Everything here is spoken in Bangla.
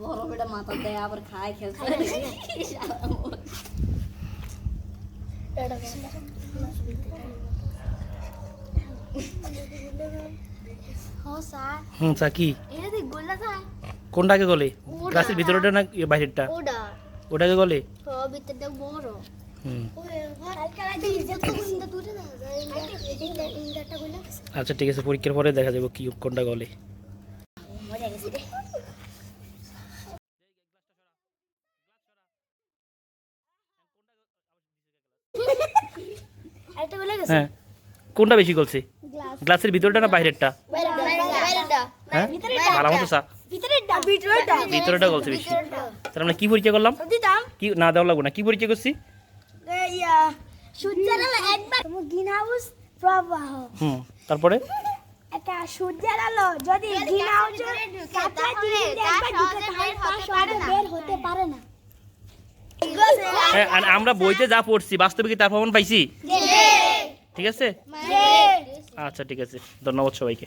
গরমটা মাথা দেয় আবার খায় খেলছে কি কোনটাকে গলে গ্লাসের ভিতরটা না বাইরেরটা ওটাকে গলে আচ্ছা ঠিক আছে পরীক্ষার পরে দেখা যাবে কি কোনটা গলে হ্যাঁ কোনটা বেশি গলছে গ্লাসের ভিতরটা না বাইরেরটা হ্যাঁ ভালো মতো চা ভিতরটা গলছে বেশি তাহলে আমরা কি পরীক্ষা করলাম কি না দেওয়া লাগবে না কি পরীক্ষা করছি তারপরে একটা সূর্যের আলো যদি গ্রিন হাউসের কাছে বের হতে পারে না। আমরা বইতে যা পড়ছি বাস্তবে কি তার প্রমাণ পাইছি ঠিক আছে আচ্ছা ঠিক আছে ধন্যবাদ সবাইকে।